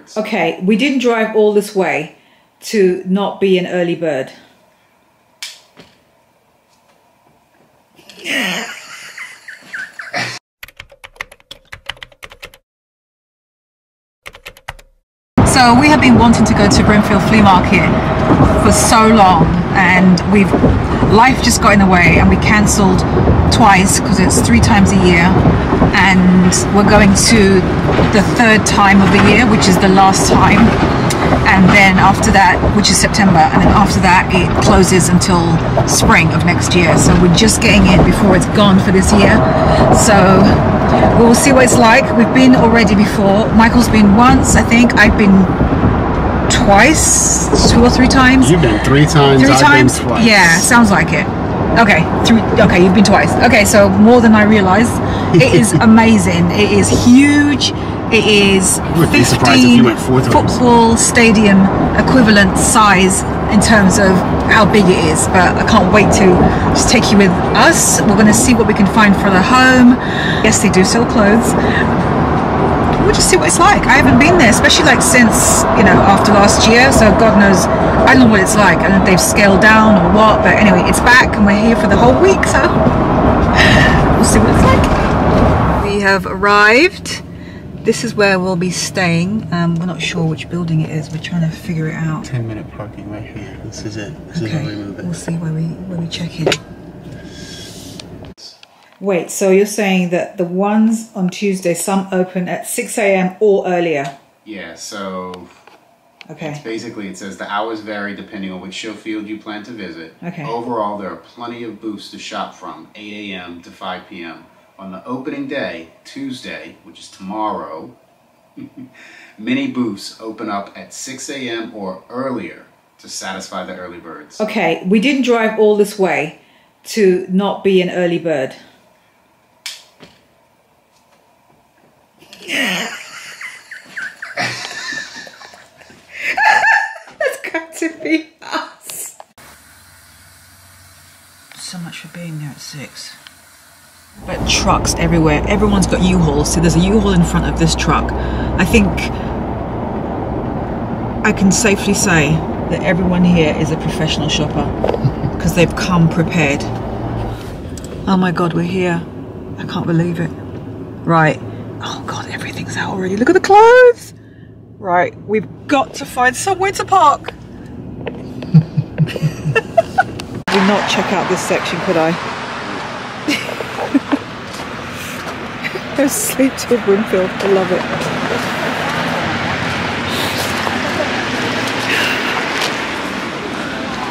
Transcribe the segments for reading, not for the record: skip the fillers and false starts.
birds. Okay, we didn't drive all this way to not be an early bird. So we have been wanting to go to Brimfield Flea Market for so long, and life just got in the way, and we cancelled twice because it's 3 times a year, and we're going to the 3rd time of the year, which is the last time, and then after that, which is September, and then after that it closes until spring of next year. So we're just getting in before it's gone for this year. So we'll see what it's like. We've been already before. Michael's been once, I think. I've been twice, 2 or 3 times. You've been 3 times. 3 times? Been twice. Yeah, sounds like it. Okay, okay, you've been twice. Okay, so more than I realized. It is amazing. It is huge. It is 15 football stadium equivalent size in terms of how big it is, but I can't wait to just take you with us. We're going to see what we can find for the home. Yes, they do sell clothes. We'll just see what it's like. I haven't been there, especially like since, you know, after last year, so God knows, I don't know what it's like. I don't know if they've scaled down or what, but anyway, it's back and we're here for the whole week, so we'll see what it's like. We have arrived. This is where we'll be staying. We're not sure which building it is. We're trying to figure it out. 10-minute parking right here. This is it. This is where we move it. We'll see where we check in. Wait, so you're saying that the ones on Tuesday, some open at 6 a.m. or earlier? Yeah, so okay. Basically it says the hours vary depending on which show field you plan to visit. Okay. Overall, there are plenty of booths to shop from 8 a.m. to 5 p.m. On the opening day, Tuesday, which is tomorrow, many booths open up at 6 a.m. or earlier to satisfy the early birds. Okay, we didn't drive all this way to not be an early bird. That's got to be us. So much for being there at 6. But trucks everywhere. Everyone's got U-Hauls. So there's a U-Haul in front of this truck. I think I can safely say that everyone here is a professional shopper because they've come prepared. Oh my God, we're here. I can't believe it. Right. Oh God, everything's out already. Look at the clothes. Right, we've got to find somewhere to park. Did not check out this section, could I? Go sleep till Brimfield. I love it.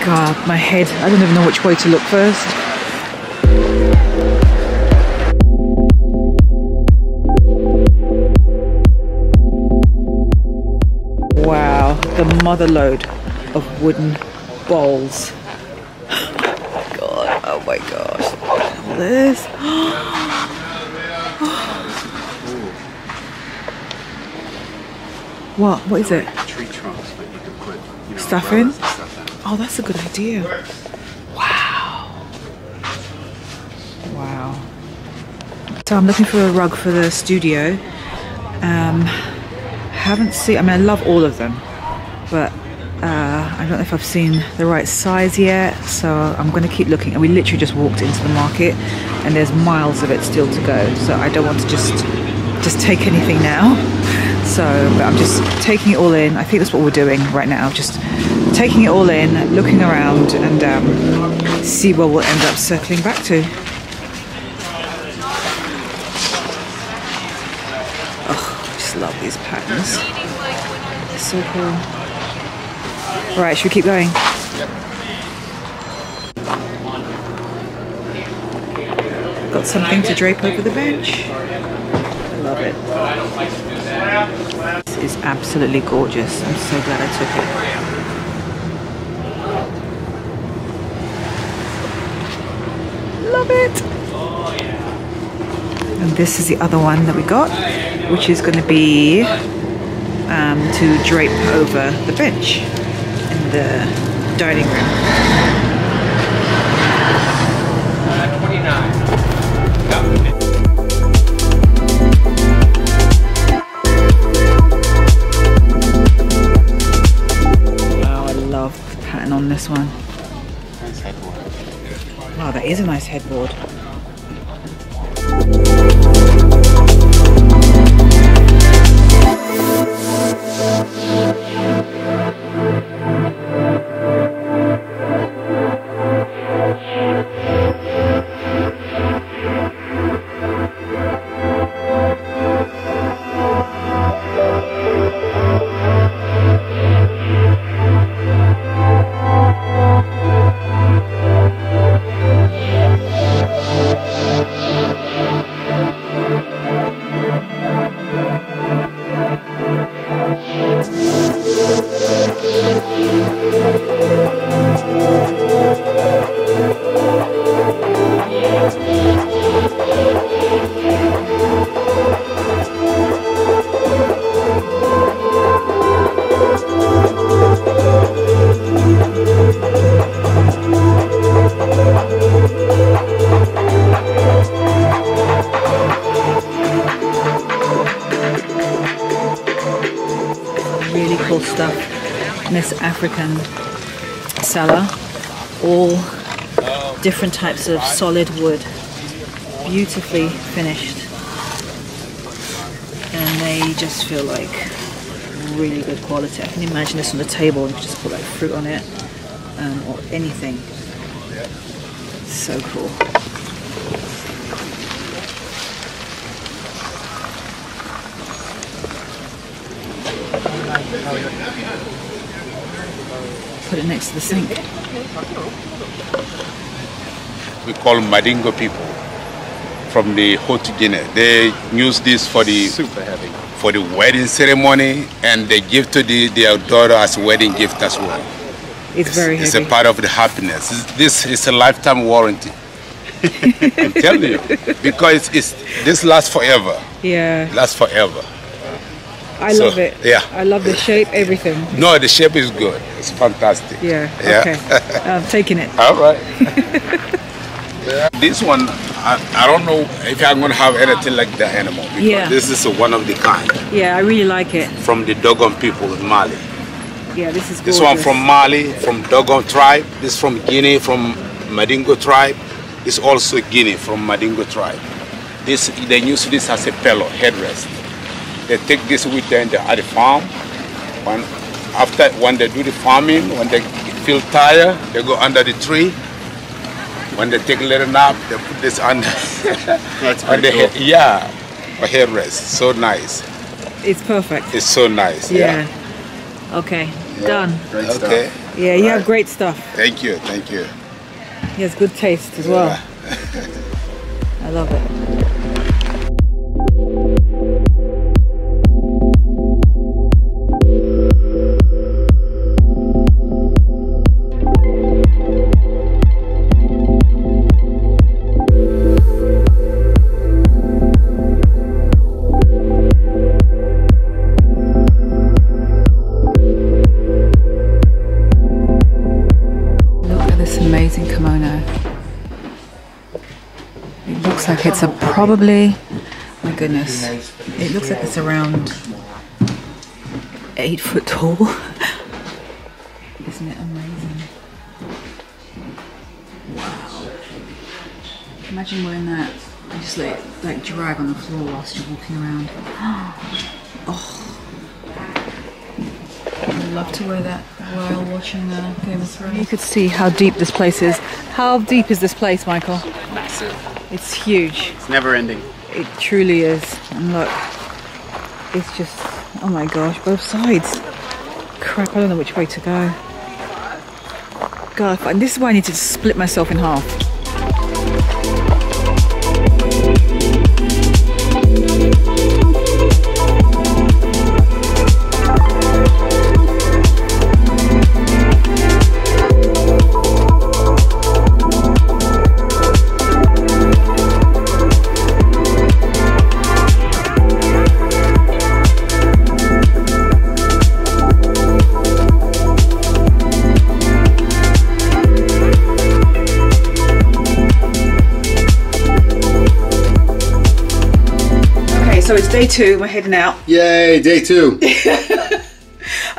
God, my head. I don't even know which way to look first. Wow, the mother load of wooden bowls. Oh my gosh. All this. What is it? Tree trunks that you can put, you know, stuff in? Stuff in. Oh, that's a good idea. Wow. Wow. So I'm looking for a rug for the studio. Haven't seen, I mean, I love all of them, but I don't know if I've seen the right size yet, so I'm going to keep looking. And we literally just walked into the market and there's miles of it still to go, so I don't want to just take anything now. So, but I'm just taking it all in. I think that's what we're doing right now, just taking it all in, looking around, and see where we'll end up circling back to. Oh, I just love these patterns. It's so cool. Right, should we keep going? Got something to drape over the bench. I love it. This is absolutely gorgeous. I'm so glad I took it. Love it. And this is the other one that we got, which is going to be to drape over the bench in the dining room. 29. this one. Nice headboard. Wow, that is a nice headboard. Really cool stuff in this African cellar, all different types of solid wood, beautifully finished, and they just feel like really good quality. I can imagine this on the table and just put like fruit on it or anything. So cool. Put it next to the sink. We call Madingo people from the Haute Guinea. They use this for the Super heavy. for the wedding ceremony, and they give to their daughter as a wedding gift as well. It's very heavy. It's a part of the happiness. This is a lifetime warranty. I'm telling you, because this lasts forever. Yeah. It lasts forever. I love it. Yeah. I love the shape, everything. No, the shape is good. It's fantastic. Yeah. Yeah. Okay. I'm taking it. All right. This one, I don't know if I'm going to have anything like that anymore. Because Yeah. this is one of the kind Yeah, I really like it. from the Dogon people in Mali. Yeah, this is gorgeous. This one from Mali, from Dogon tribe. This from Guinea, from Madingo tribe. This also Guinea, from Madingo tribe. This, they use this as a pillow, headrest. They take this with them at the farm. When they do the farming, when they feel tired, they go under the tree. When they take a little nap, they put this under. That's on pretty the cool. head, yeah, a headrest. So nice. It's perfect. It's so nice. Yeah. Okay. Done. Great stuff. Okay. Yeah, you have great stuff. Thank you. Thank you. He has good taste as well. I love it. Amazing kimono. It looks like it's probably, my goodness, it looks like it's around 8 foot tall. Isn't it amazing? Wow. Imagine wearing that and just like drag on the floor whilst you're walking around. Oh. I'd love to wear that while watching Game of Thrones. You could see how deep this place is. How deep is this place, Michael? Massive. It's huge. It's never ending. It truly is. And look, it's just, oh my gosh, both sides. Crap, I don't know which way to go. God, this is why I need to split myself in half. So it's day 2, we're heading out. Yay, day 2.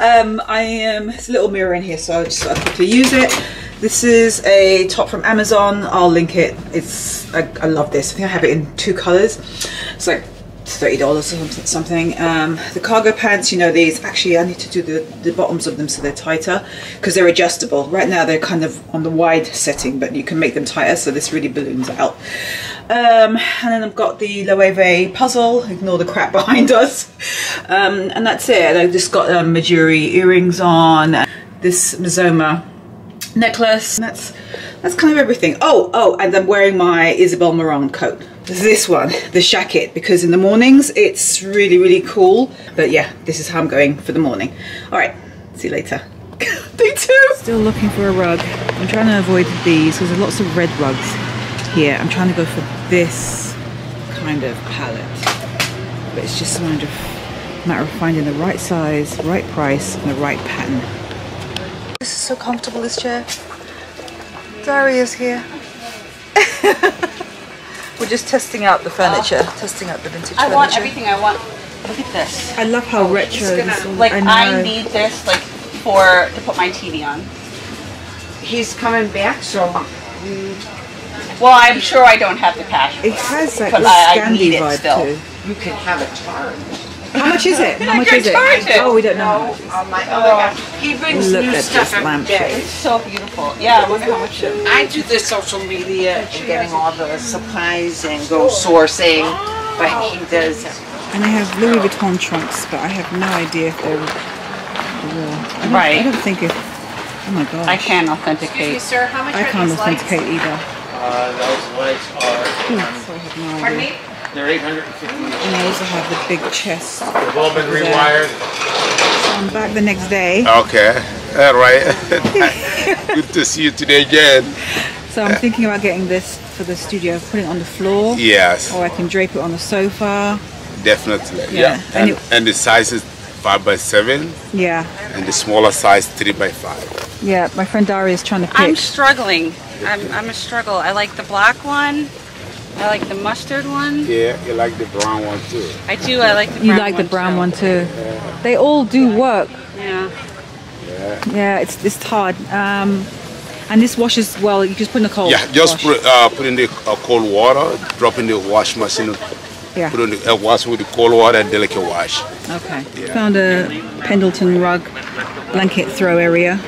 There's a little mirror in here, so I'll just quickly use it. This is a top from Amazon. I'll link it. I love this. I think I have it in 2 colors. It's like $30 or something. The cargo pants, you know, these, actually I need to do the bottoms of them so they're tighter because they're adjustable. Right now they're kind of on the wide setting, but you can make them tighter, so this really balloons out. And then I've got the Loewe puzzle, ignore the crap behind us. And that's it. I've just got Majuri earrings on, this Mizoma necklace. That's kind of everything. Oh, and I'm wearing my Isabel Marant coat. This one, the Shacket, because in the mornings it's really, really cool. But yeah, this is how I'm going for the morning. All right, see you later. Day 2. Still looking for a rug. I'm trying to avoid these because there's lots of red rugs here. I'm trying to go for this kind of palette. But it's just a matter of finding the right size, right price, and the right pattern. This is so comfortable, this chair. Daria's here. We're just testing out the furniture, testing out the vintage furniture. I want everything I want. Look at this. I love how retro this is. Like, I need this, like, to put my TV on. He's coming back, so... Well, I'm sure I don't have the cash. It has like but a Scandi vibe too. You can have it charged. How much is it? How much is it? Oh, we don't know. He brings Look new at stuff this every lampshade. day. It's so beautiful. Yeah, I wonder how much it is. I do the social media and getting all the supplies and go sourcing, but he does. And I have Louis Vuitton trunks, but I have no idea if they're real. I don't think it. Oh my gosh. I can't authenticate. Sir, how much I can't authenticate either. Those lights are, So I have no idea. they're 850. And I also have the big chest. They've all been rewired. So I'm back the next day. Okay, all right. Good to see you today again. So I'm thinking about getting this for the studio, putting it on the floor. Yes. Or I can drape it on the sofa. Definitely. Yeah. And the size is 5x7. Yeah. And the smaller size 3x5. Yeah, my friend Daria is trying to pick. I'm struggling. I'm a struggle. I like the black one. I like the mustard one. Yeah, you like the brown one too. I do. I like the brown one. You like the brown one too. Yeah. They all do work. Yeah. Yeah, it's hard. And this washes well. You just put in the cold. Yeah, just put in the cold water, drop in the wash machine. Yeah. Put in the wash with the cold water and delicate wash. Okay. Yeah. Found a Pendleton rug blanket throw area,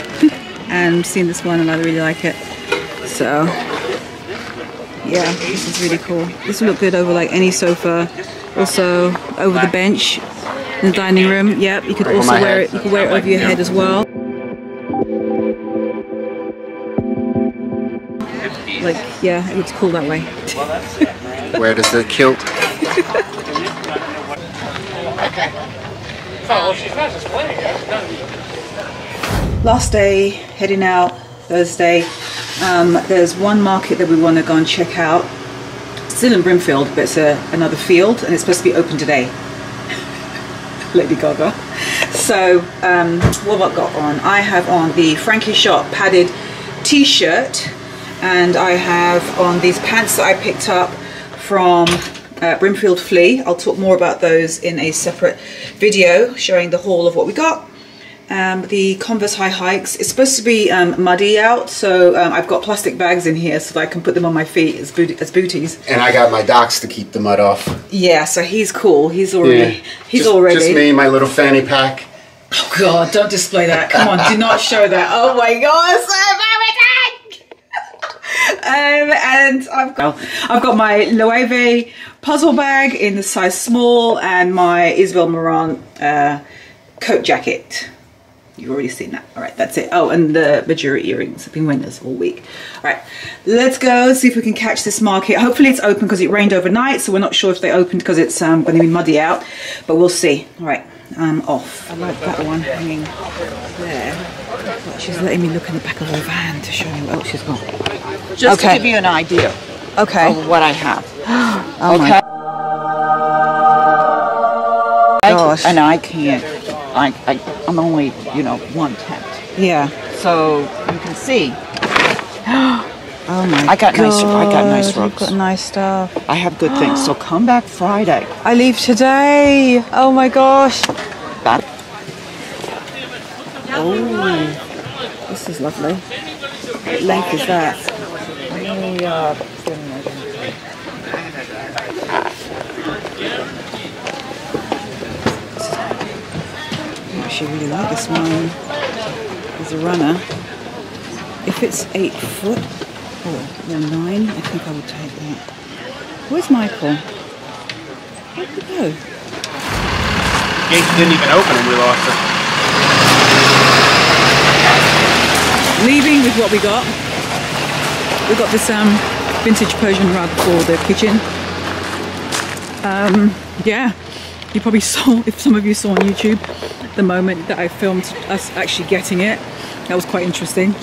and seen this one and I really like it. So yeah, this is really cool. This will look good over like any sofa. Also over the bench in the dining room. Yep, you could also wear it. You could wear it over your head as well. Like, yeah, it looks cool that way. Where does the kilt? Last day, heading out, Thursday. There's one market that we want to go and check out. Still in Brimfield, but it's another field, and it's supposed to be open today. Lady Gaga. So, what have I got on? I have on the Frankie Shop padded t-shirt, and I have on these pants that I picked up from Brimfield Flea. I'll talk more about those in a separate video showing the haul of what we got. The Converse high hikes. It's supposed to be muddy out, so I've got plastic bags in here so that I can put them on my feet as booties. And I got my docs to keep the mud off. Yeah, so he's cool. He's already. Just me, my little fanny pack. Oh God! Don't display that. Come on, do not show that. Oh my God! So and I've got my Loewe puzzle bag in the size small and my Isabel Marant coat jacket. You've already seen that. All right, that's it. Oh, and the Majuri earrings have been winners all week. All right, let's go see if we can catch this market. Hopefully it's open because it rained overnight, so we're not sure if they opened because it's going to be muddy out, but we'll see. All right, I'm off. I like that one hanging there. But she's letting me look in the back of her van to show me what else she's got. Just to give you an idea of what I have. Okay. Gosh. And I can't. I'm only, you know, 1/10. Yeah. So you can see. Oh my I got God. nice rugs. You've got nice stuff. I have good things. So come back Friday. I leave today. Oh my gosh. That. Oh, this is lovely. What length is that? Oh, yeah. I actually really like this one. There's a runner. If it's 8 foot or 9, I think I would take that. Where's Michael? Where'd he go? Gates didn't even open and we lost it. Leaving with what we got. We got this vintage Persian rug for the kitchen. Yeah, you probably saw, if some of you saw on YouTube, the moment that I filmed us actually getting it. That was quite interesting.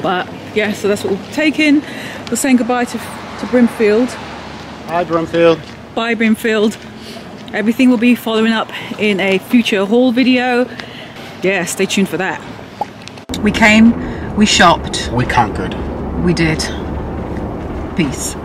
But yeah, so that's what we're taking. We're saying goodbye to Brimfield. Hi Brimfield. Bye Brimfield. Everything will be following up in a future haul video. Yeah, stay tuned for that. We came, we shopped. We conquered. We did. Peace.